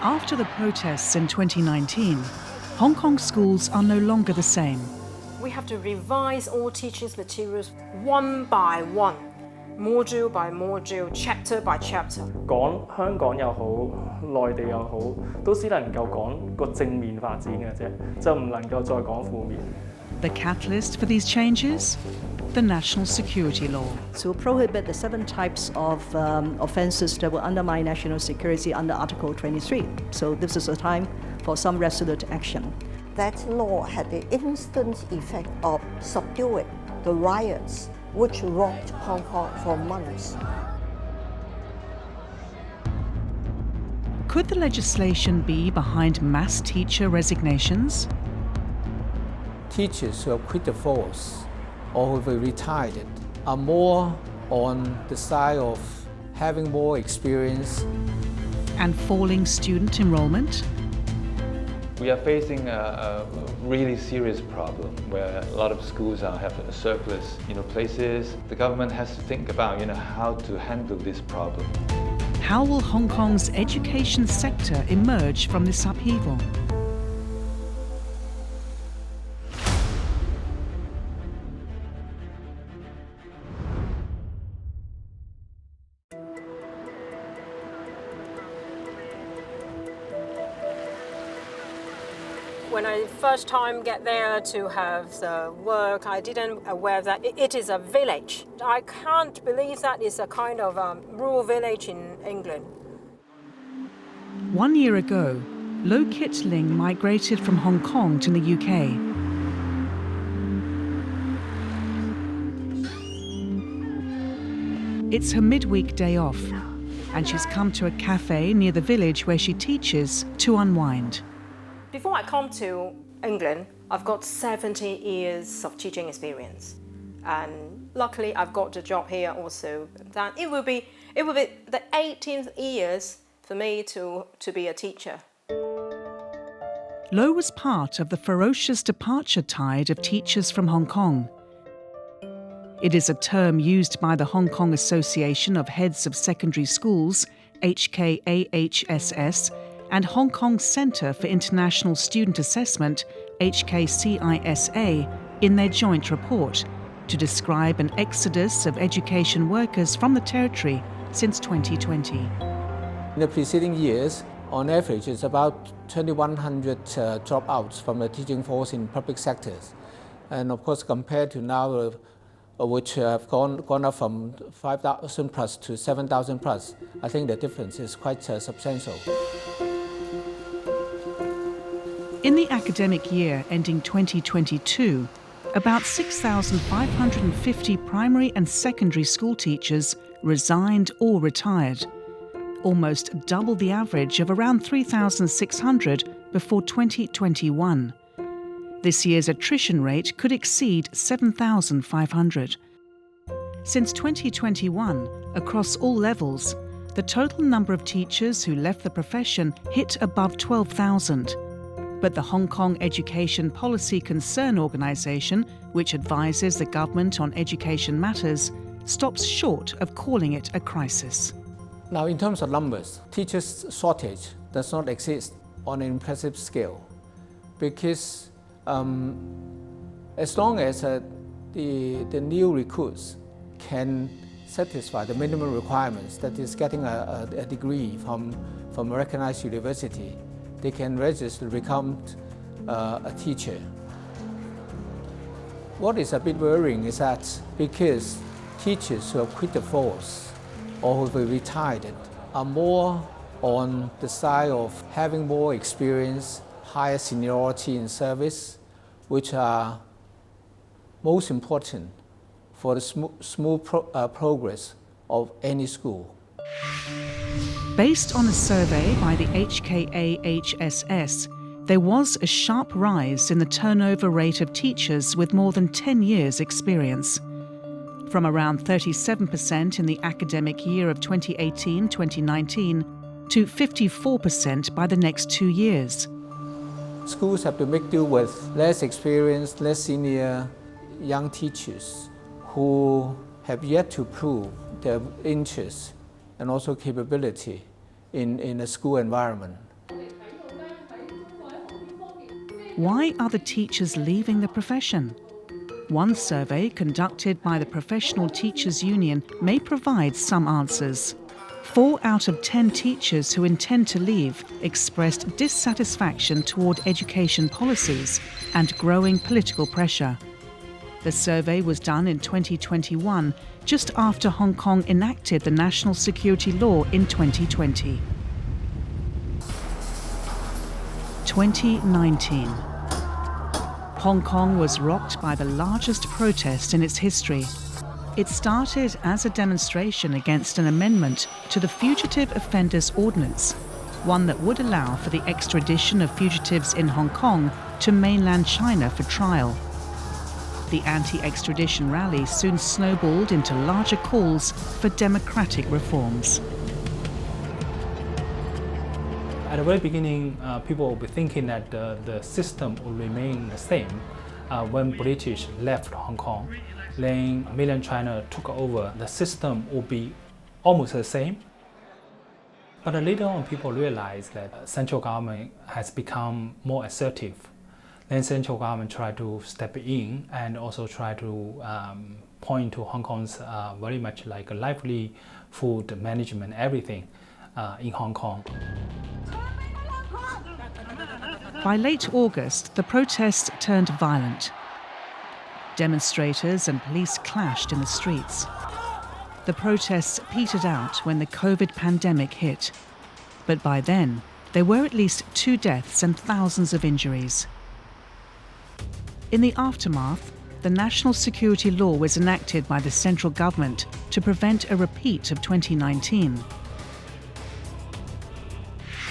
After the protests in 2019, Hong Kong schools are no longer the same. We have to revise all teaching materials one by one, module by module, chapter by chapter. 講香港又好，內地又好，都只能夠講個正面發展嘅啫，就唔能夠再講負面。The catalyst for these changes? The National Security Law. To prohibit the 7 types of offences that will undermine national security under Article 23. So this is a time for some resolute action. That law had the instant effect of subduing the riots which rocked Hong Kong for months. Could the legislation be behind mass teacher resignations? Teachers who have quit the force or who have retired are more on the side of having more experience. And falling student enrolment? We are facing a really serious problem where a lot of schools have a surplus, places. The government has to think about, how to handle this problem. How will Hong Kong's education sector emerge from this upheaval? When I first time get there to have the work, I didn't aware that it is a village. I can't believe that it's a kind of rural village in England. 1 year ago, Lo Kit Ling migrated from Hong Kong to the UK. It's her midweek day off, and she's come to a cafe near the village where she teaches to unwind. Before I come to England, I've got 70 years of teaching experience. And luckily, I've got a job here also. That it will be the 18th years for me to be a teacher. Lo was part of the ferocious departure tide of teachers from Hong Kong. It is a term used by the Hong Kong Association of Heads of Secondary Schools, HKAHSS, and Hong Kong Centre for International Student Assessment, HKCISA, in their joint report to describe an exodus of education workers from the territory since 2020. In the preceding years, on average, it's about 2,100 dropouts from the teaching force in public sectors. And of course, compared to now, which have gone up from 5,000 plus to 7,000 plus, I think the difference is quite substantial. In the academic year ending 2022, about 6,550 primary and secondary school teachers resigned or retired, almost double the average of around 3,600 before 2021. This year's attrition rate could exceed 7,500. Since 2021, across all levels, the total number of teachers who left the profession hit above 12,000. But the Hong Kong Education Policy Concern Organisation, which advises the government on education matters, stops short of calling it a crisis. Now, in terms of numbers, teachers' shortage does not exist on an impressive scale because as long as the new recruits can satisfy the minimum requirements, that is getting a degree from a recognized university, they can register to become a teacher. What is a bit worrying is that because teachers who have quit the force or who have retired are more on the side of having more experience, higher seniority in service, which are most important for the smooth progress of any school. Based on a survey by the HKAHSS, there was a sharp rise in the turnover rate of teachers with more than 10 years' experience, from around 37% in the academic year of 2018-2019 to 54% by the next 2 years. Schools have to make do with less experienced, less senior young teachers who have yet to prove their interest and also capability in a school environment. Why are the teachers leaving the profession? One survey conducted by the Professional Teachers Union may provide some answers. 4 out of 10 teachers who intend to leave expressed dissatisfaction toward education policies and growing political pressure. The survey was done in 2021, just after Hong Kong enacted the national security law in 2020. 2019. Hong Kong was rocked by the largest protest in its history. It started as a demonstration against an amendment to the Fugitive Offenders Ordinance, one that would allow for the extradition of fugitives in Hong Kong to mainland China for trial. The anti-extradition rally soon snowballed into larger calls for democratic reforms. At the very beginning, people will be thinking that the system will remain the same. When British left Hong Kong, then mainland China took over, the system will be almost the same. But later on, people realized that central government has become more assertive. Then central government tried to step in and also try to point to Hong Kong's very much like a lively food management, everything in Hong Kong. By late August, the protests turned violent. Demonstrators and police clashed in the streets. The protests petered out when the COVID pandemic hit. But by then, there were at least 2 deaths and thousands of injuries. In the aftermath, the national security law was enacted by the central government to prevent a repeat of 2019.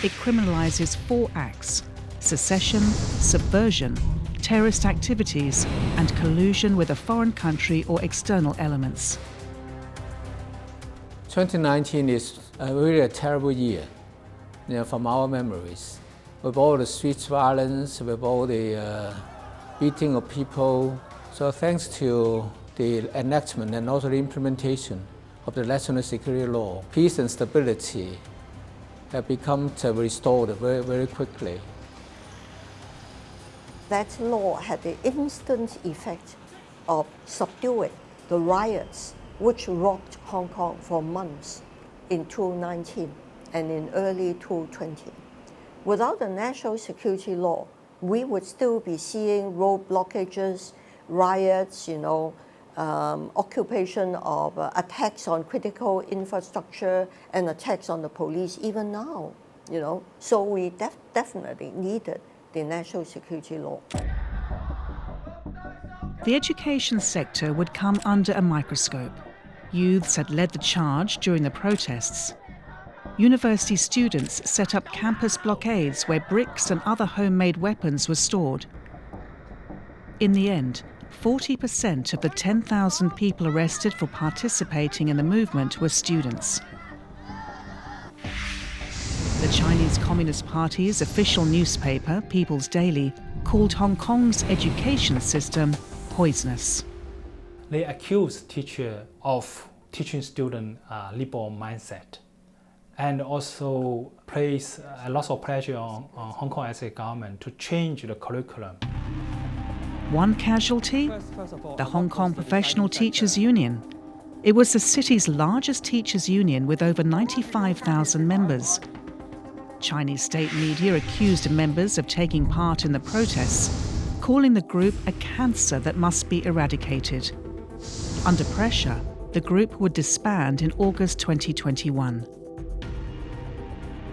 It criminalises 4 acts: secession, subversion, terrorist activities, and collusion with a foreign country or external elements. 2019 is really a terrible year, from our memories. With all the street violence, with all the beating of people. So thanks to the enactment and also the implementation of the national security law, peace and stability have become restored very, very quickly. That law had the instant effect of subduing the riots which rocked Hong Kong for months in 2019 and in early 2020. Without the national security law, we would still be seeing road blockages, riots, occupation of attacks on critical infrastructure and attacks on the police even now, So we definitely needed the national security law. The education sector would come under a microscope. Youths had led the charge during the protests. University students set up campus blockades where bricks and other homemade weapons were stored. In the end, 40% of the 10,000 people arrested for participating in the movement were students. The Chinese Communist Party's official newspaper, People's Daily, called Hong Kong's education system poisonous. They accused teachers of teaching students liberal mindset and also place a lot of pressure on Hong Kong as a government to change the curriculum. One casualty? The Hong Kong Professional Teachers Union. It was the city's largest teachers' union with over 95,000 members. Chinese state media accused members of taking part in the protests, calling the group a cancer that must be eradicated. Under pressure, the group would disband in August 2021.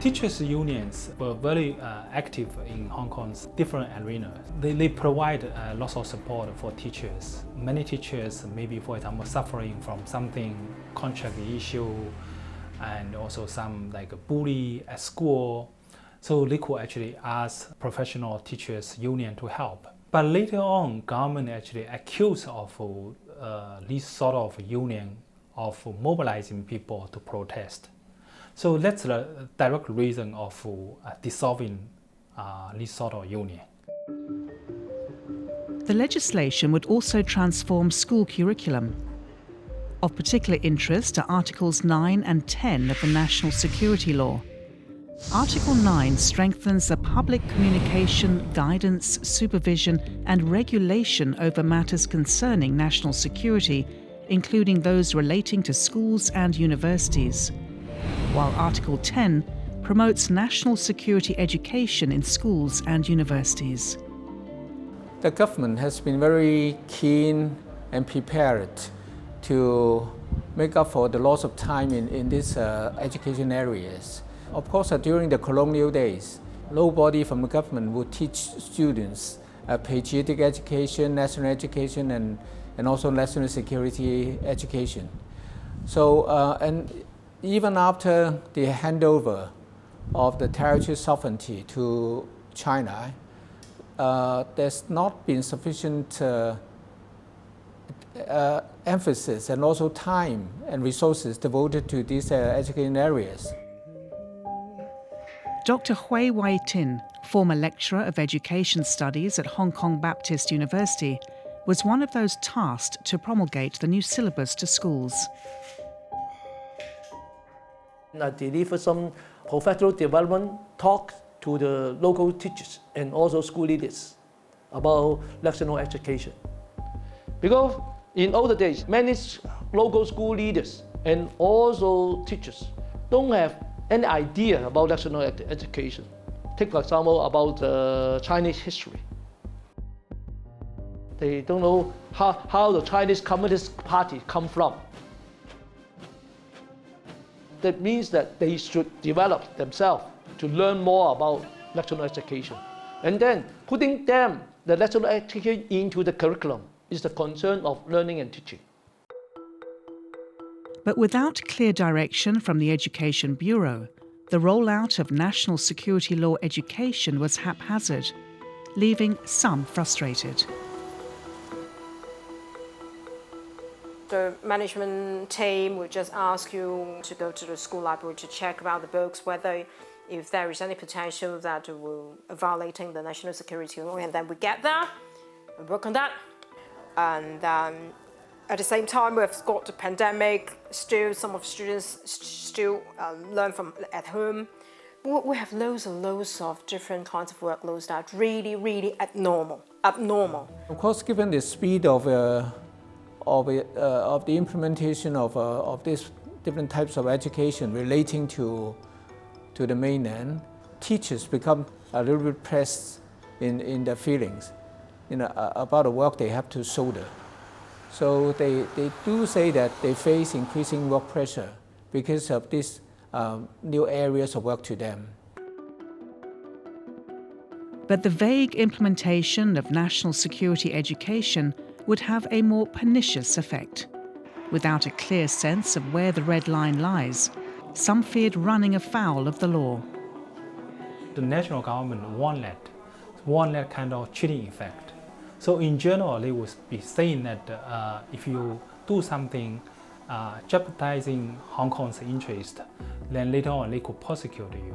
Teachers' unions were very active in Hong Kong's different arenas. They provide lots of support for teachers. Many teachers, maybe for example, suffering from something, contract issue, and also some like a bully at school. So they could actually ask professional teachers union to help. But later on, government actually accused of this sort of union of mobilizing people to protest. So that's the direct reason of dissolving this sort of union. The legislation would also transform school curriculum. Of particular interest are Articles 9 and 10 of the National Security Law. Article 9 strengthens the public communication, guidance, supervision and regulation over matters concerning national security, including those relating to schools and universities, while Article 10 promotes national security education in schools and universities. The government has been very keen and prepared to make up for the loss of time in these education areas. Of course, during the colonial days, nobody from the government would teach students patriotic education, national education, and also national security education. So, and even after the handover of the territorial sovereignty to China, there's not been sufficient emphasis and also time and resources devoted to these education areas. Dr. Hui Wai-tin, former lecturer of education studies at Hong Kong Baptist University, was one of those tasked to promulgate the new syllabus to schools. I delivered some professional development talks to the local teachers and also school leaders about national education. Because in older days, many local school leaders and also teachers don't have any idea about national education. Take for example about Chinese history. They don't know how the Chinese Communist Party come from. That means that they should develop themselves to learn more about national education. And then putting them, the national education, into the curriculum is the concern of learning and teaching. But without clear direction from the Education Bureau, the rollout of national security law education was haphazard, leaving some frustrated. The management team would just ask you to go to the school library to check about the books, whether if there is any potential that will violating the national security law, and then we get that and work on that. And at the same time, we've got the pandemic. Still, some of students still learn from at home. We have loads and loads of different kinds of workloads that are really, really abnormal. Of course, given the speed of the implementation of these different types of education relating to the mainland, teachers become a little bit pressed in their feelings, about the work they have to shoulder. So they do say that they face increasing work pressure because of these new areas of work to them. But the vague implementation of national security education would have a more pernicious effect. Without a clear sense of where the red line lies, some feared running afoul of the law. The national government want that kind of chilling effect. So in general, they would be saying that if you do something jeopardizing Hong Kong's interest, then later on they could prosecute you.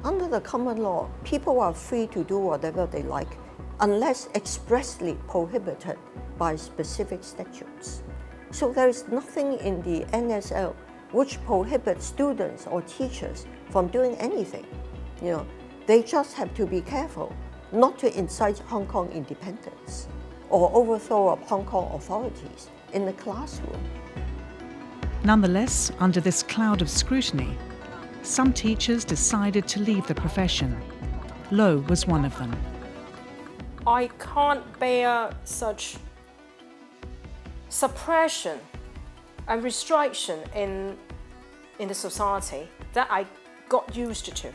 Under the common law, people are free to do whatever they like, unless expressly prohibited by specific statutes. So there is nothing in the NSL which prohibits students or teachers from doing anything. They just have to be careful not to incite Hong Kong independence or overthrow of Hong Kong authorities in the classroom. Nonetheless, under this cloud of scrutiny, some teachers decided to leave the profession. Lo was one of them. I can't bear such suppression and restriction in the society that I got used to.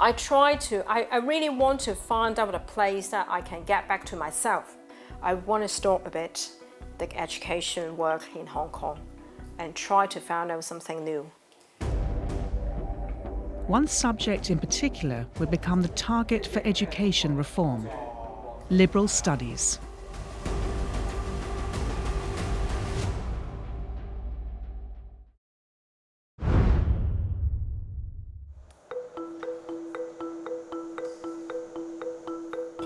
I really want to find out a place that I can get back to myself. I want to stop a bit the education work in Hong Kong and try to find out something new. One subject in particular would become the target for education reform: liberal studies.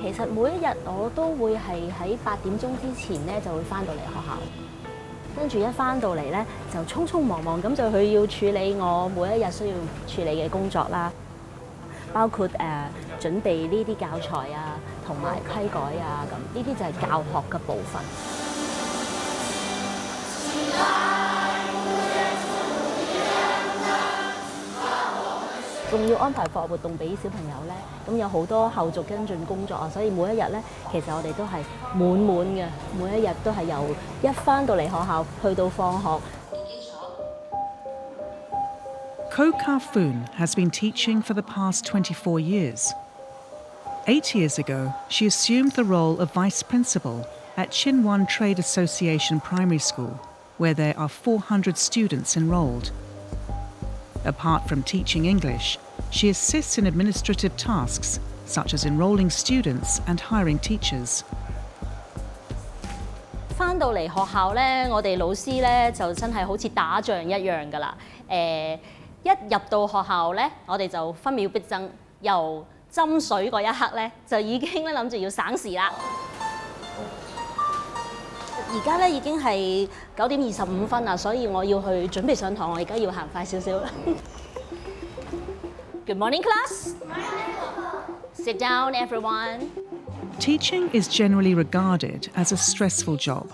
其實每一日我都會係喺8點鐘之前咧就會返到嚟學校，跟住一返到嚟咧就匆匆忙忙咁就去要處理我每一日需要處理嘅工作啦。包括準備呢啲教材啊，同埋批改啊，咁呢啲就係教學嘅部分。仲要安排課外活動俾小朋友咧，咁有好多後續跟進工作啊，所以每一日咧，其實我哋都係滿滿嘅，每一日都係由一返到嚟學校去到放學。Ko Ka-foon has been teaching for the past 24 years. 8 years ago, she assumed the role of vice principal at Chinwon Trade Association Primary School, where there are 400 students enrolled. Apart from teaching English, she assists in administrative tasks such as enrolling students and hiring teachers. 返到嚟學校咧，我哋老師咧就真係好似打仗一樣㗎啦。一入到學校咧，我哋就分秒必爭，由斟水嗰一刻咧，就已經咧諗住要省時啦。而家咧已經係9:25啦，所以我要去準備上堂，我而家要行快少少。Good morning, class. Sit down, everyone. Teaching is generally regarded as a stressful job.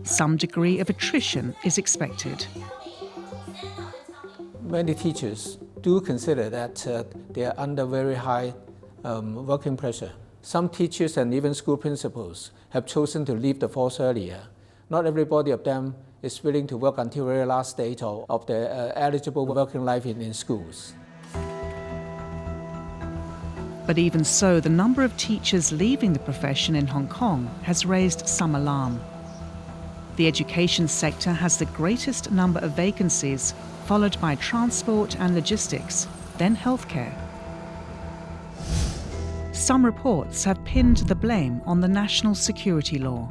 Some degree of attrition is expected. Many teachers do consider that they are under very high working pressure. Some teachers and even school principals have chosen to leave the force earlier. Not everybody of them is willing to work until the very last stage of their eligible working life in schools. But even so, the number of teachers leaving the profession in Hong Kong has raised some alarm. The education sector has the greatest number of vacancies, followed by transport and logistics, then healthcare. Some reports have pinned the blame on the national security law.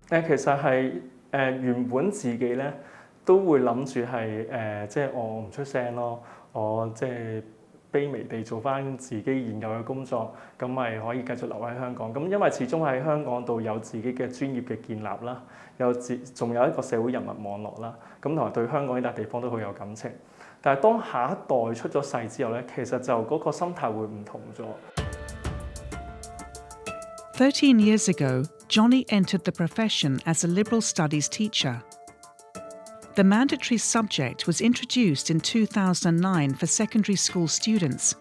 其實係原本自己咧都會諗住係即係我唔出聲咯，我即係卑微地做翻自己現有嘅工作，咁咪可以繼續留喺香港。咁因為始終喺香港度有自己嘅專業嘅建立啦，仲有一個社會人脈網絡啦，咁同埋對香港呢笪地方都好有感情。但係當下一代出咗世之後咧，其實就嗰個心態會唔同咗。13 years ago, Johnny entered the profession as a liberal studies teacher. The mandatory subject was introduced in 2009 for secondary school students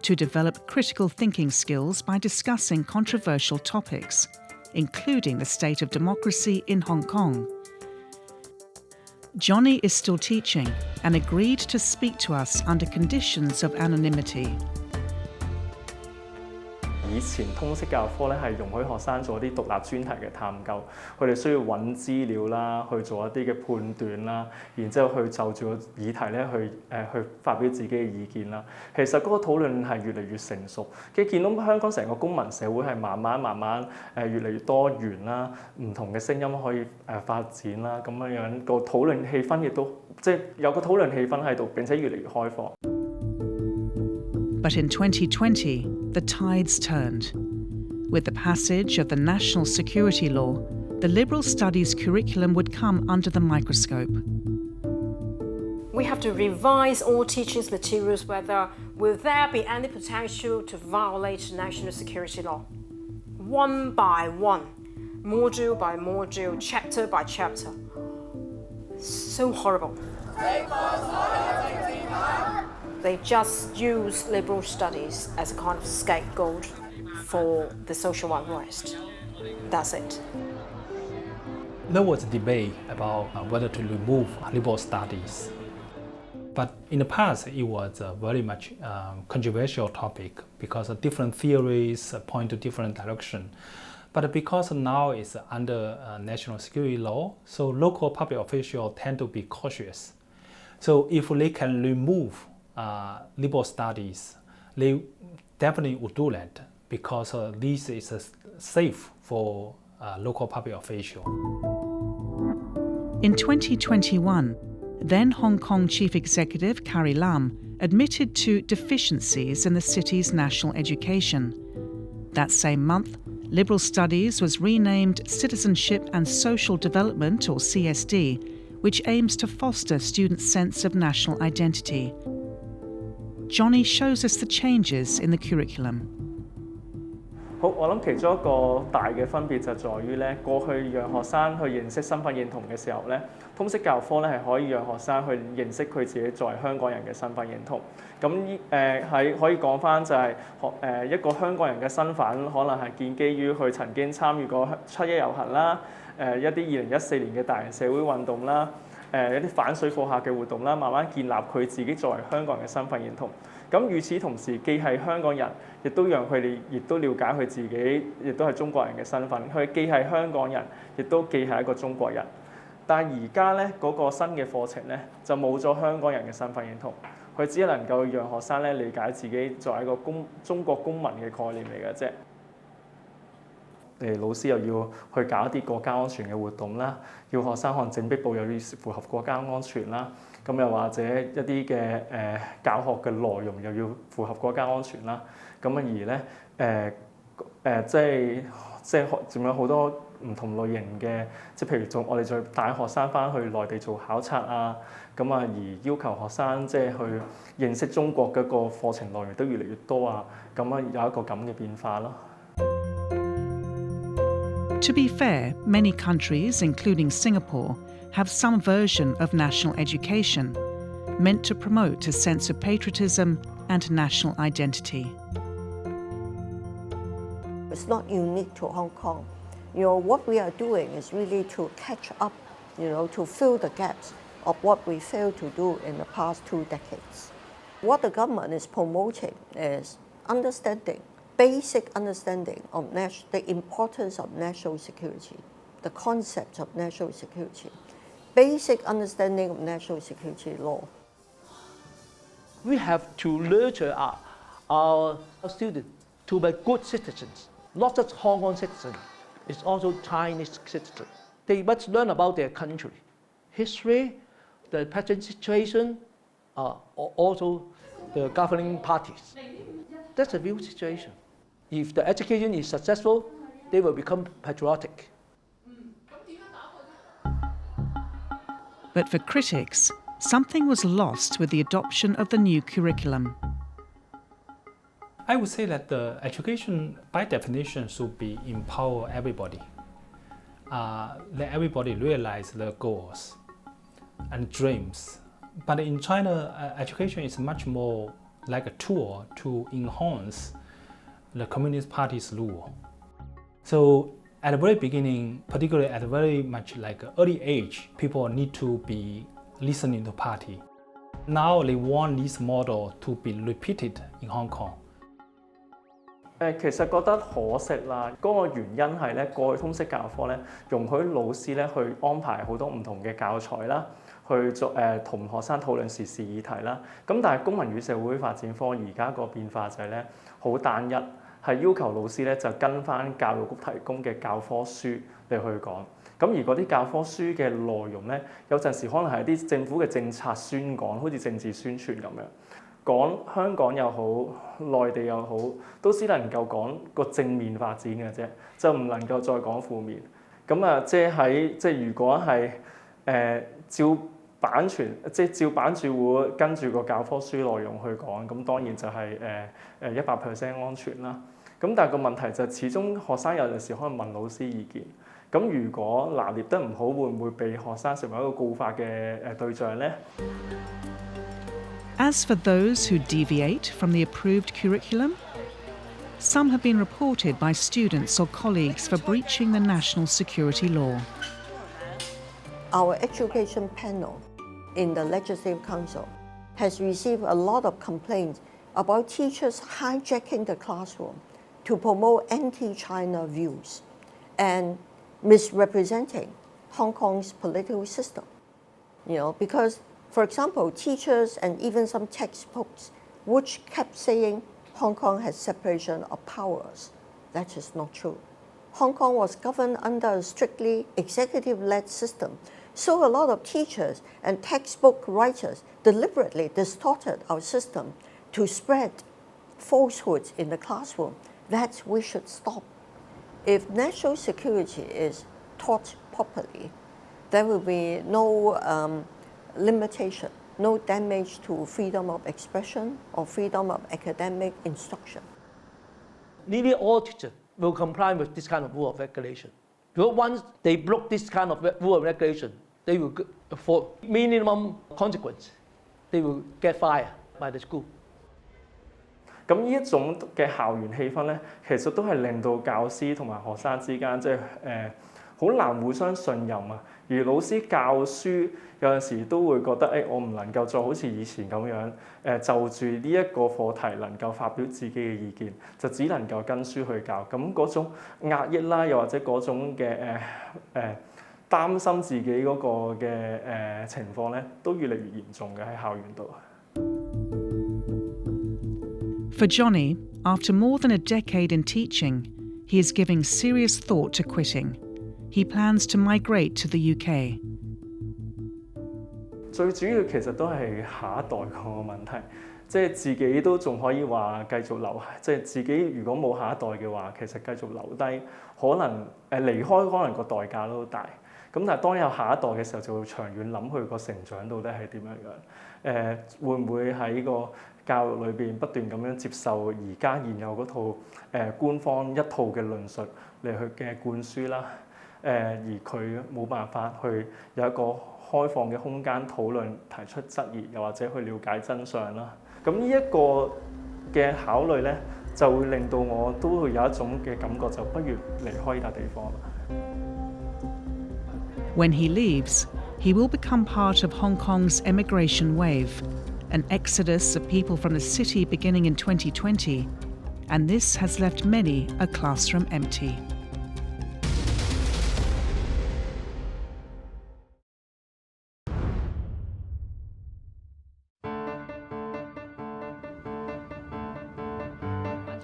to develop critical thinking skills by discussing controversial topics, including the state of democracy in Hong Kong. Johnny is still teaching and agreed to speak to us under conditions of anonymity. 以前通識教育科咧係容許學生做一啲獨立專題嘅探究，佢哋需要揾資料啦，去做一啲嘅判斷啦，然之後去就住個議題咧去發表自己嘅意見啦。其實嗰個討論係越嚟越成熟，跟住見到香港成個公民社會係慢慢越嚟越多元啦，唔同嘅聲音可以發展啦，咁樣個討論氣氛亦都即係有個討論氣氛喺度，並且越嚟越開放。But in 2020, the tides turned. With the passage of the National Security Law, the liberal studies curriculum would come under the microscope. We have to revise all teaching materials whether will there be any potential to violate national security law. One by one, module by module, chapter by chapter. So horrible. They just use liberal studies as a kind of scapegoat for the social unrest. That's it. There was a debate about whether to remove liberal studies. But in the past, it was a very much controversial topic because different theories point to different directions. But because now it's under national security law, so local public officials tend to be cautious. So if they can remove liberal studies, they definitely would do that because this is safe for local public officials. In 2021, then Hong Kong Chief Executive Carrie Lam admitted to deficiencies in the city's national education. That same month, liberal studies was renamed Citizenship and Social Development, or CSD, which aims to foster students' sense of national identity. Johnny shows us the changes in the curriculum. 好，我諗其中一個大嘅分別就在於咧，過去讓學生去認識身份認同嘅時候咧，通識教科咧係可以讓學生去認識佢自己作為香港人嘅身份認同。咁係可以講翻就係一個香港人嘅身份，可能係建基於佢曾經參與過七一遊行啦，一啲2014年嘅大型社會運動啦，一啲反水貨客嘅活動啦，慢慢建立佢自己作為香港人嘅身份認同。咁與此同時，既係香港人，亦都讓佢哋亦都了解佢自己，亦都係中國人嘅身份。佢既係香港人，亦都既係一個中國人。但係而家咧嗰個新嘅課程咧，就冇咗香港人嘅身份認同，佢只能夠讓學生咧理解自己作為一個中國公民嘅概念嚟嘅啫。老師又要去搞一啲國家安全嘅活動啦，要學生可能整壁報又要符合國家安全啦。咁又或者一啲嘅教學嘅內容又要符合國家安全啦。咁而咧即係仲有好多唔同類型嘅，即係譬如我哋再帶學生翻去內地做考察啊，咁而要求學生即係去認識中國嗰個課程內容都越嚟越多啊，有一個咁嘅變化咯。To be fair, many countries, including Singapore, have some version of national education meant to promote a sense of patriotism and national identity. It's not unique to Hong Kong. What we are doing is really to catch up, to fill the gaps of what we failed to do in the past 2 decades. What the government is promoting is basic understanding of the importance of national security, the concept of national security, basic understanding of national security law. We have to nurture our students to be good citizens, not just Hong Kong citizens, it's also Chinese citizens. They must learn about their country, history, the present situation, also the governing parties. That's a real situation. If the education is successful, they will become patriotic. But for critics, something was lost with the adoption of the new curriculum. I would say that the education, by definition, should be empower everybody. Let everybody realize their goals and dreams. But in China, education is much more like a tool to enhance the Communist Party's rule. So at the very beginning, particularly at a very much like early age, people need to be listening to party. Now they want this model to be repeated in Hong Kong. 其實覺得可惜啦，嗰個原因係咧，過去通識教科咧容許老師咧去安排好多唔同嘅教材啦，去同學生討論時事議題啦。咁但係公民與社會發展科而家個變化就係咧好單一，係要求老師咧就跟翻教育局提供嘅教科書嚟去講。咁而嗰啲教科書嘅內容咧，有陣時可能係啲政府嘅政策宣講，好似政治宣傳咁樣。講香港又好，內地又好，都只能夠講個正面發展嘅啫，就唔能夠再講負面。咁即係如果係照版住會跟住個教科書內容去講，咁當然就係100% 安全啦。咁但係個問題就始終學生有陣時可能問老師意見。咁如果拿捏得唔好，會唔會被學生成為一個告發嘅對象咧？ As for those who deviate from the approved curriculum, some have been reported by students or colleagues for breaching the national security law. Our education panel in the Legislative Council has received a lot of complaints about teachers hijacking the classroom to promote anti-China views and misrepresenting Hong Kong's political system. Because for example, teachers and even some textbooks which kept saying Hong Kong has separation of powers. That is not true. Hong Kong was governed under a strictly executive-led system, so a lot of teachers and textbook writers deliberately distorted our system to spread falsehoods in the classroom. That we should stop. If national security is taught properly, There will be no limitation, no damage to freedom of expression or freedom of academic instruction. Nearly all teachers will comply with this kind of rule of regulation. Because once they broke this kind of rule of regulation, they will, for minimum consequence, they will get fired by the school. 咁呢一種嘅校園氣氛咧，其實都係令到教師同埋學生之間好難互相信任啊。而老師教書有陣時都會覺得我唔能夠再好似以前咁樣就住呢一個課題能夠發表自己嘅意見，就只能夠跟書去教。咁嗰種壓抑啦，又或者嗰種嘅擔心自己嗰個嘅情況咧，都越嚟越嚴重嘅喺校園度。For Johnny, after more than a decade in teaching, he is giving serious thought to quitting. He plans to migrate to the UK. 最主要其實都係下一代個問題，即係自己都仲可以話繼續留，即係自己如果冇下一代嘅話，其實繼續留低，可能離開可能個代價都好大。咁但係當有下一代嘅時候，就會長遠諗佢個成長到底係點樣樣，會唔會喺個教育裏邊不斷咁樣接受而家現有嗰套官方一套嘅論述嚟去嘅灌輸啦，而佢冇辦法去有一個開放嘅空間討論、提出質疑，又或者去了解真相啦。咁呢一個嘅考慮咧，就會令到我都會有一種嘅感覺，就不如離開呢笪地方啦。When he leaves, he will become part of Hong Kong's emigration wave, an exodus of people from the city beginning in 2020, and this has left many a classroom empty.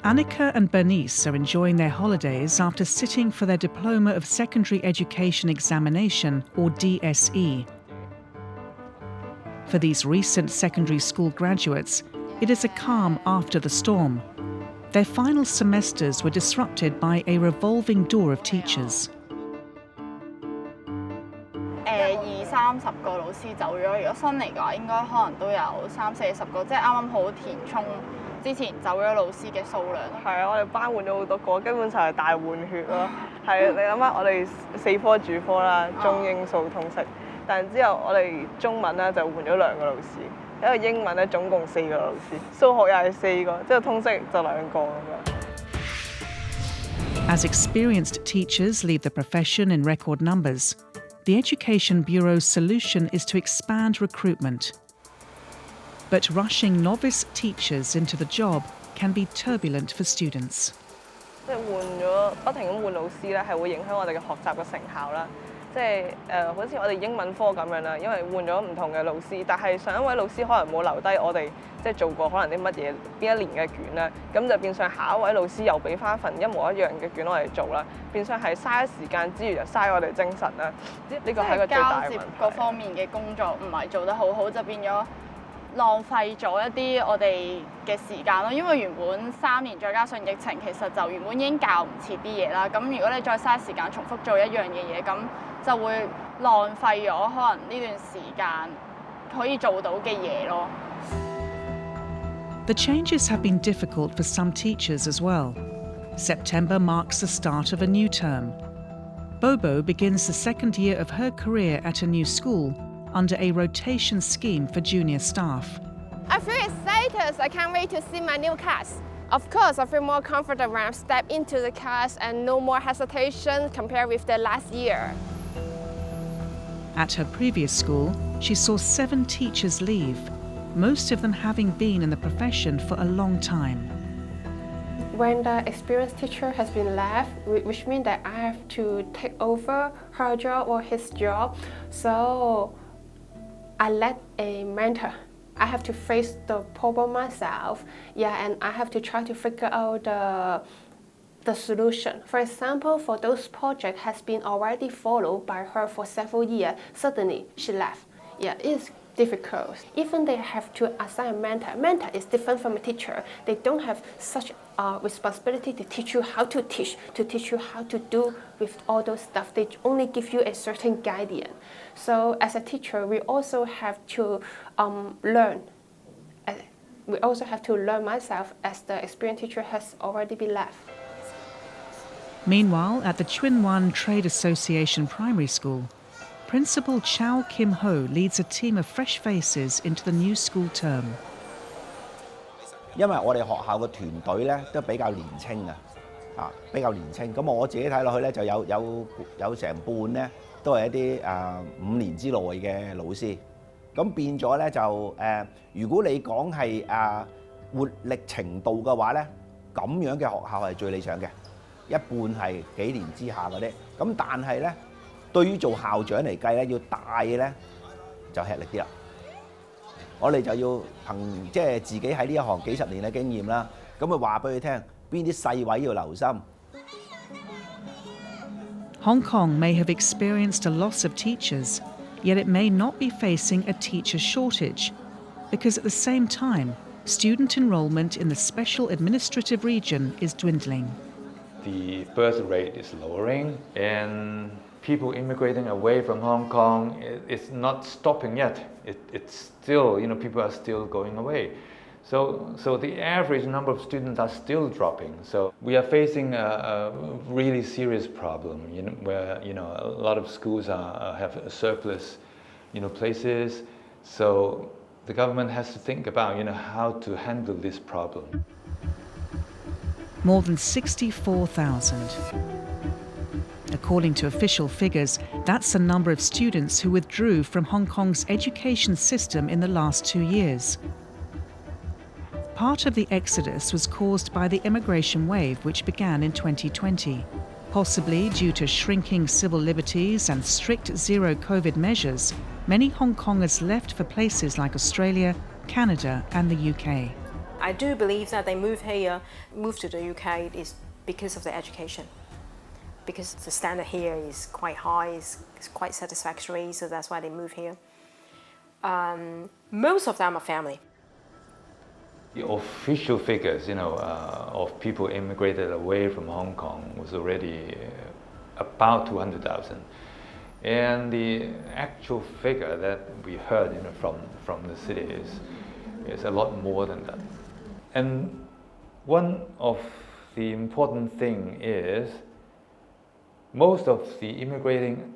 Annika and Bernice are enjoying their holidays after sitting for their Diploma of Secondary Education Examination, or DSE. For these recent secondary school graduates, it is a calm after the storm. Their final semesters were disrupted by a revolving door of teachers. 20-30個老師走咗，如果新嚟嘅話，應該可能都有30-40個，即係啱啱好填充之前走咗老師嘅數量。係啊，我哋班換咗好多個，基本上係大換血咯。係你諗下，我哋4科主科啦，中英數通識，但之後我哋中文咧就換咗2個老師，因為英文咧總共4個老師，數學又係4個，之後通識就2個咁樣。As experienced teachers leave the profession in record numbers, the Education Bureau's solution is to expand recruitment. But rushing novice teachers into the job can be turbulent for students. 即係換咗不停咁換老師咧，係會影響我哋嘅學習嘅成效啦。即係好似我哋英文科咁樣啦，因為換咗唔同嘅老師，但係上一位老師可能冇留低我哋即係做過可能啲乜嘢邊一年嘅卷啦，咁就變相下一位老師又俾翻份一模一樣嘅卷我哋做啦，變相係嘥時間之餘又嘥我哋精神啦。呢個係一個最大嘅問題。交接嗰方面嘅工作唔係做得好好，就變咗浪費咗一啲我哋嘅時間咯，因為原本3年再加上疫情，其實就原本已經教唔切啲嘢啦。咁如果你再嘥時間重複做一樣嘅嘢，咁就會浪費咗可能呢段時間可以做到嘅嘢咯。The changes have been difficult for some teachers as well. September marks the start of a new term. Bobo begins the second year of her career at a new school under a rotation scheme for junior staff. I feel excited. I can't wait to see my new class. Of course, I feel more comfortable when I step into the class and no more hesitation compared with the last year. At her previous school, she saw 7 teachers leave, most of them having been in the profession for a long time. When the experienced teacher has been left, which means that I have to take over her job or his job, so I let a mentor. I have to face the problem myself, and I have to try to figure out the solution. For example, for those projects has been already followed by her for several years, suddenly she left. It's difficult. Even they have to assign a mentor. Mentor is different from a teacher. They don't have such a responsibility to teach you how to teach you how to do with all those stuff. They only give you a certain guidance. So as a teacher, we also have to learn. We also have to learn myself as the experienced teacher has already been left. Meanwhile, at the Chuen Wan Trade Association Primary School, Principal Chow Kim Ho leads a team of fresh faces into the new school term. 因為我哋學校嘅團隊咧都比較年青比較年青。咁我自己睇落去咧就有成半咧都係一啲5年之內嘅老師。咁變咗咧就如果你講係活力程度嘅話咧，咁樣嘅學校係最理想嘅。一半係幾年之下嗰啲。咁但係咧，對於做校長嚟計咧，要帶咧就吃力啲啦。我哋就要憑即係自己喺呢一行幾十年嘅經驗啦，咁話俾佢聽邊啲細位要留心。Hong Kong may have experienced a loss of teachers, yet it may not be facing a teacher shortage, because at the same time, student enrolment in the special administrative region is dwindling. The birth rate is lowering, and people immigrating away from Hong Kong, it's not stopping yet. It's still, people are still going away. So the average number of students are still dropping. So we are facing a really serious problem, where a lot of schools have a surplus, places. So the government has to think about, how to handle this problem. More than 64,000. According to official figures, that's the number of students who withdrew from Hong Kong's education system in the last 2 years. Part of the exodus was caused by the immigration wave, which began in 2020. Possibly due to shrinking civil liberties and strict zero-COVID measures, many Hong Kongers left for places like Australia, Canada and the UK. I do believe that they move to the UK is because of the education. Because the standard here is quite high, it's quite satisfactory, so that's why they move here. Most of them are family. The official figures, of people immigrated away from Hong Kong was already about 200,000. And the actual figure that we heard, from the city is a lot more than that. And one of the important thing is most of the immigrating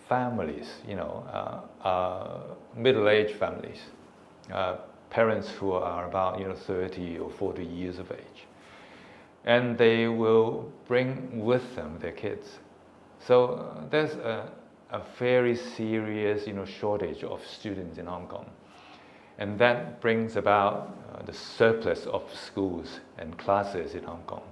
families, are middle-aged families, parents who are about 30 or 40 years of age, and they will bring with them their kids. So there's a very serious shortage of students in Hong Kong, and that brings about the surplus of schools and classes in Hong Kong.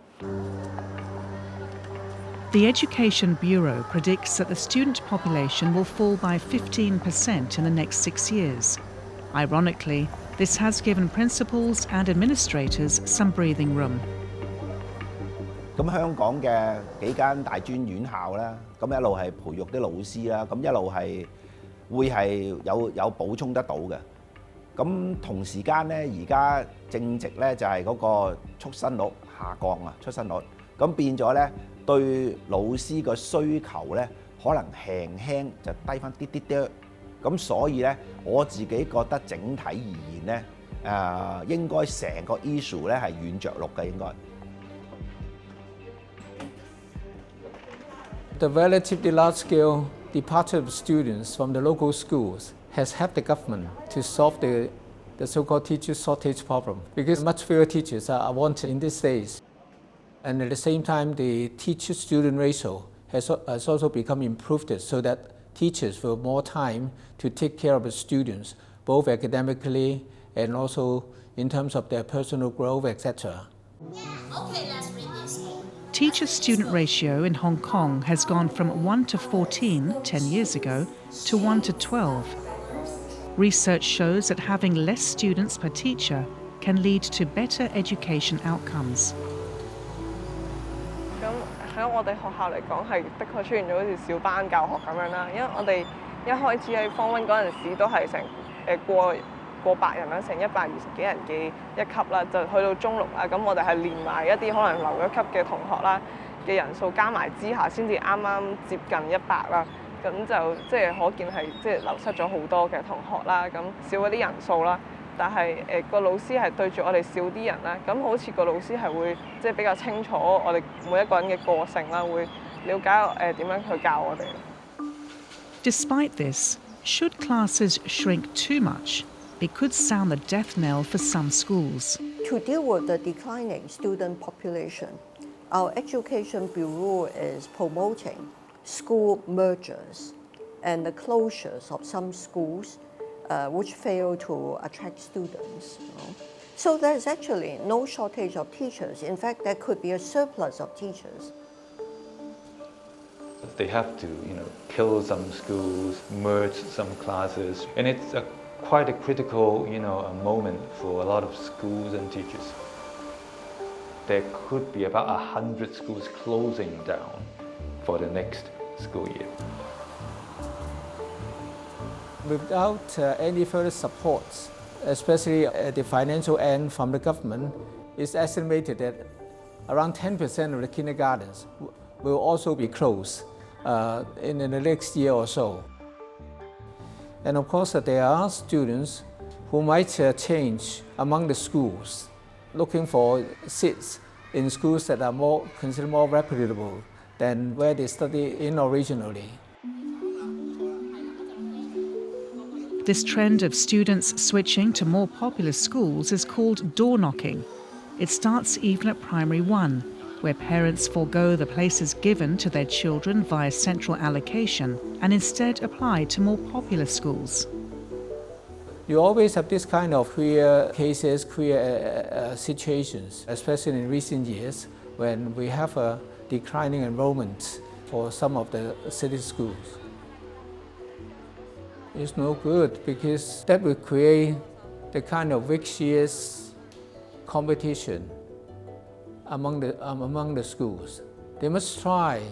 The Education Bureau predicts that the student population will fall by 15% in the next 6 years. Ironically, this has given principals and administrators some breathing room. 咁香港嘅幾間大專院校啦，咁一路係培育啲老師啦，咁一路係會係有補充得到嘅。咁同時間咧，而家正值咧就係嗰個出生率下降啊，出生率咁變咗咧。對老師嘅需求咧，可能輕就低翻啲啲，咁所以咧，我自己覺得整體而言咧，應該成個 issue 咧係軟着陸嘅應該。The relatively large-scale departure of students from the local schools has helped the government to solve the so-called teacher shortage problem, because much fewer teachers are wanted in these days. And at the same time, the teacher-student ratio has also become improved so that teachers will have more time to take care of the students, both academically and also in terms of their personal growth, etc. Teacher-student ratio in Hong Kong has gone from 1 to 14 10 years ago to 1 to 12. Research shows that having less students per teacher can lead to better education outcomes. 喺我哋學校嚟講，係的確出現咗好似小班教學咁樣啦。因為我哋一開始喺 Form 1嗰陣時都係成過百人啦，成120幾人嘅一級啦，就去到中六啦。咁我哋係連埋一啲可能留咗級嘅同學啦嘅人數加埋之下，先至啱啱接近100啦。咁就即係可見係即係流失咗好多嘅同學啦，咁少嗰啲人數啦。但係個老師係對住我哋少啲人啦，咁好似個老師係會即係比較清楚我哋每一個人嘅個性啦，會了解點樣去教我哋。Despite this, should classes shrink too much, it could sound the death knell for some schools. To deal with the declining student population, our Education Bureau is promoting school mergers and the closures of some schools which fail to attract students. So there's actually no shortage of teachers. In fact, there could be a surplus of teachers. They have to, kill some schools, merge some classes, and it's quite a critical, a moment for a lot of schools and teachers. There could be about 100 schools closing down for the next school year. Without any further support, especially at the financial end from the government, it's estimated that around 10% of the kindergartens will also be closed in the next year or so. And of course, there are students who might change among the schools, looking for seats in schools that are considered more reputable than where they studied in originally. This trend of students switching to more popular schools is called door knocking. It starts even at primary 1, where parents forego the places given to their children via central allocation and instead apply to more popular schools. You always have this kind of queer cases, queer situations, especially in recent years when we have a declining enrollment for some of the city schools. It's no good because that will create the kind of vicious competition among the schools. They must try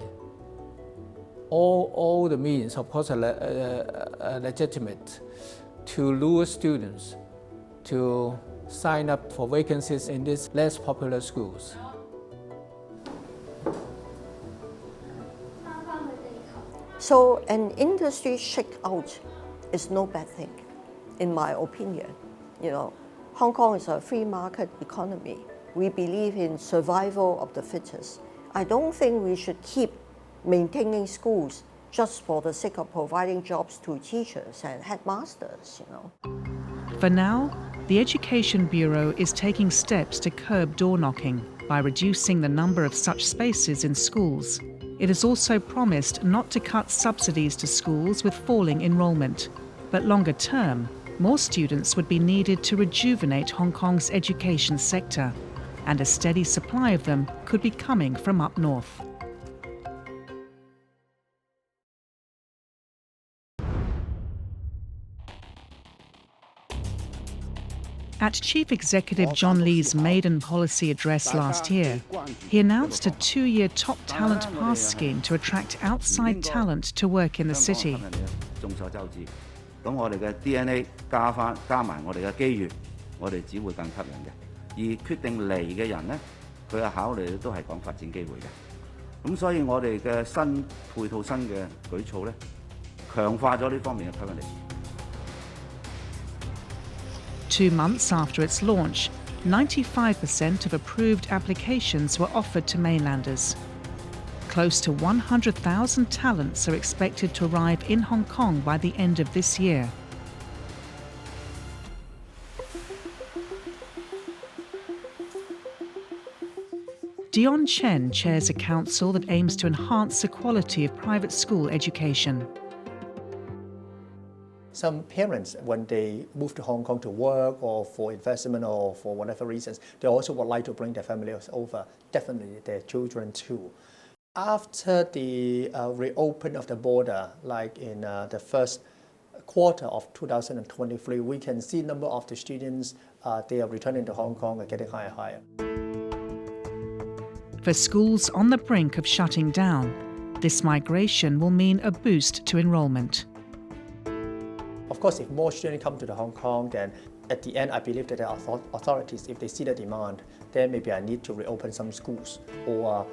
all the means, of course, legitimate, to lure students to sign up for vacancies in these less popular schools. So an industry shakeout is no bad thing, in my opinion. Hong Kong is a free market economy. We believe in survival of the fittest. I don't think we should keep maintaining schools just for the sake of providing jobs to teachers and headmasters, For now, the Education Bureau is taking steps to curb door knocking by reducing the number of such spaces in schools. It has also promised not to cut subsidies to schools with falling enrolment. But longer term, more students would be needed to rejuvenate Hong Kong's education sector, and a steady supply of them could be coming from up north. At Chief Executive John Lee's maiden policy address last year, he announced a 2-year top talent pass scheme to attract outside talent to work in the city. 咁我哋嘅 DNA 加埋我哋嘅機遇，我哋只會更吸引嘅。而決定嚟嘅人呢，佢嘅考慮都係講發展機會嘅。咁所以我哋嘅新配套新嘅舉措呢，強化咗呢方面嘅吸引力。2 months after its launch, 95% of approved applications were offered to mainlanders. Close to 100,000 talents are expected to arrive in Hong Kong by the end of this year. Dion Chen chairs a council that aims to enhance the quality of private school education. Some parents, when they move to Hong Kong to work or for investment or for whatever reasons, they also would like to bring their families over, definitely their children too. After the reopen of the border, like in the first quarter of 2023, we can see number of the students, they are returning to Hong Kong are getting higher and higher. For schools on the brink of shutting down, this migration will mean a boost to enrolment. Of course, if more students come to the Hong Kong, then at the end, I believe that the authorities, if they see the demand, then maybe I need to reopen some schools, or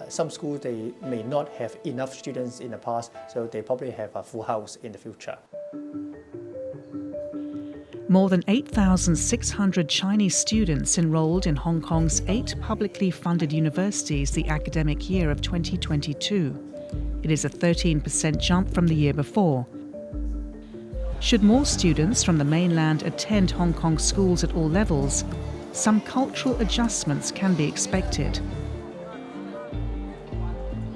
some schools, they may not have enough students in the past, so they probably have a full house in the future. More than 8,600 Chinese students enrolled in Hong Kong's 8 publicly funded universities the academic year of 2022. It is a 13% jump from the year before. Should more students from the mainland attend Hong Kong schools at all levels, some cultural adjustments can be expected.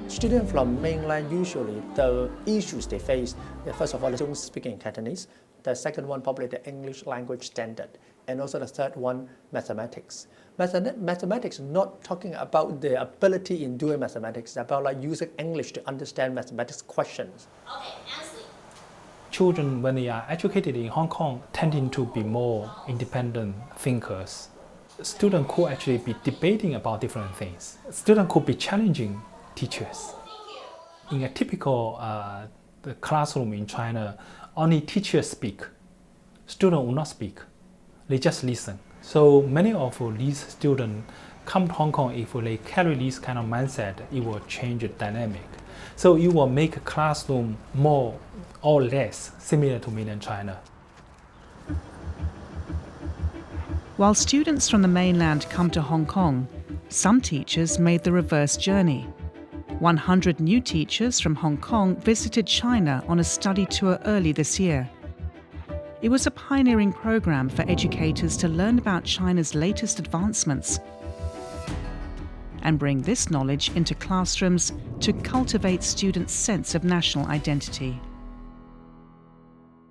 Students from mainland, usually the issues they face, first of all, they don't speak in Cantonese. The second one, probably the English language standard. And also the third one, mathematics. Mathematics, not talking about the ability in doing mathematics, it's about like using English to understand mathematics questions. Children, when they are educated in Hong Kong, tending to be more independent thinkers. Students could actually be debating about different things. Students could be challenging teachers. In a typical the classroom in China, only teachers speak. Students will not speak. They just listen. So many of these students come to Hong Kong. If they carry this kind of mindset, it will change the dynamic. So it will make a classroom more or less similar to mainland China. While students from the mainland come to Hong Kong, some teachers made the reverse journey. 100 new teachers from Hong Kong visited China on a study tour early this year. It was a pioneering program for educators to learn about China's latest advancements and bring this knowledge into classrooms to cultivate students' sense of national identity.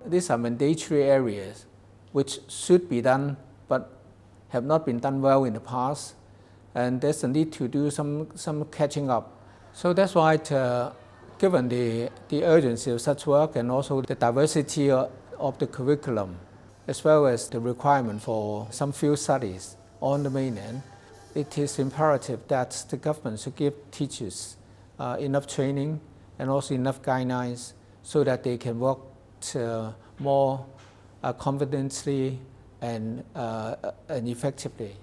These are mandatory areas which should be done but have not been done well in the past, and there's a need to do some catching up. So that's why, given the urgency of such work and also the diversity of the curriculum, as well as the requirement for some field studies on the mainland, it is imperative that the government should give teachers enough training and also enough guidelines so that they can work more confidently and effectively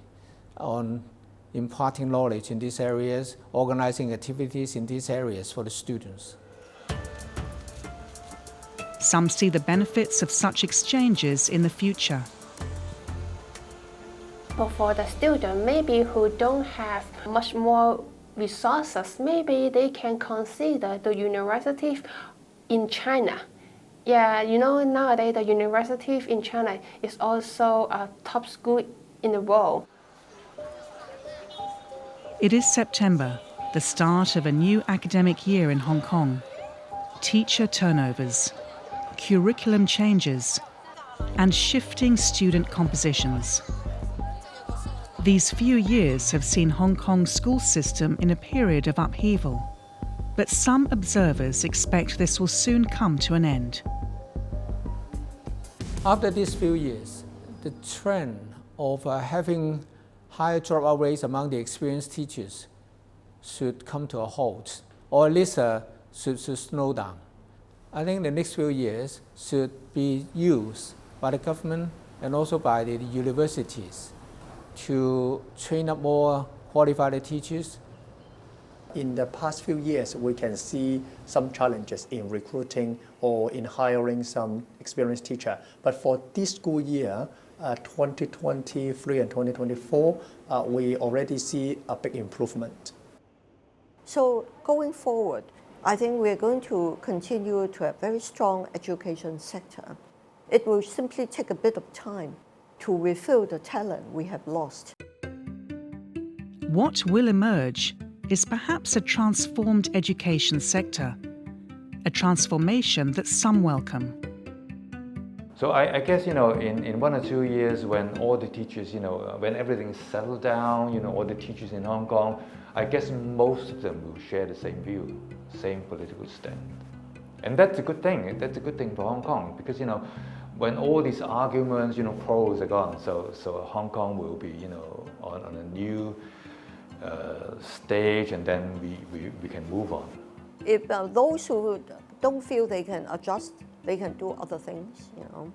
on imparting knowledge in these areas, organizing activities in these areas for the students. Some see the benefits of such exchanges in the future. But for the student, maybe who don't have much more resources, maybe they can consider the university in China. Yeah, you know, nowadays the university in China is also a top school in the world. It is September, the start of a new academic year in Hong Kong. Teacher turnovers, curriculum changes, and shifting student compositions. These few years have seen Hong Kong's school system in a period of upheaval, but some observers expect this will soon come to an end. After these few years, the trend of having higher dropout rates among the experienced teachers should come to a halt, or at least should slow down. I think the next few years should be used by the government and also by the universities to train up more qualified teachers. In the past few years, we can see some challenges in recruiting or in hiring some experienced teacher. But for this school year, 2023 and 2024, we already see a big improvement. So going forward, I think we're going to continue to have a very strong education sector. It will simply take a bit of time to refill the talent we have lost. What will emerge is perhaps a transformed education sector, a transformation that some welcome. So I guess, in 1 or 2 years when all the teachers, when everything's settled down, all the teachers in Hong Kong, I guess most of them will share the same view, same political stand. And that's a good thing. That's a good thing for Hong Kong because, when all these arguments, pros are gone, so Hong Kong will be, on a new stage, and then we can move on. If those who don't feel they can adjust they can do other things, you know.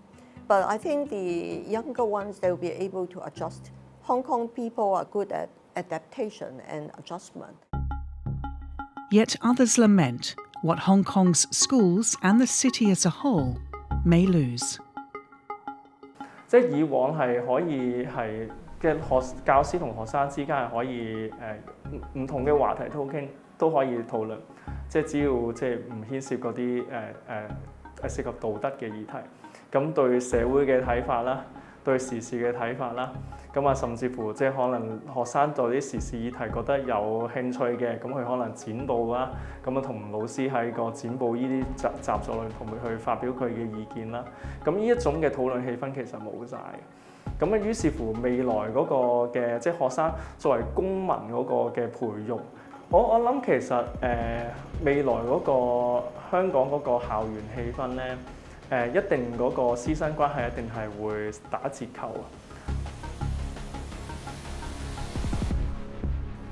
But I think the younger ones, they'll be able to adjust. Hong Kong people are good at adaptation and adjustment. Yet others lament what Hong Kong's schools and the city as a whole may lose. 即係以往係可以係嘅教師同學生之間係可以唔同嘅話題都可以討論，即係只要即係唔牽涉嗰啲涉及道德嘅議題，咁對社會嘅睇法啦，對時事嘅睇法啦，咁啊甚至乎即係可能學生對啲時事議題覺得有興趣嘅，咁佢可能展報啦，咁啊同老師喺個展報呢啲習作裏同佢去發表佢嘅意見啦，咁呢一種嘅討論氣氛其實冇晒。咁啊，於是乎未來嗰個嘅即係學生作為公民嗰個嘅培育，我諗其實未來嗰個香港嗰個校園氣氛咧，一定嗰個師生關係一定係會打折扣啊。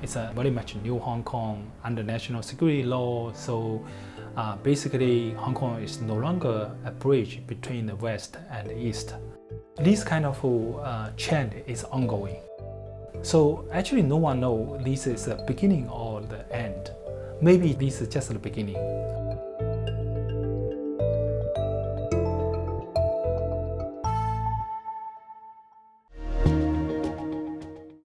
It's a very much new Hong Kong under national security law, so basically Hong Kong is no longer a bridge between the West and the East. This kind of trend is ongoing. So actually no one knows this is the beginning or the end. Maybe this is just the beginning.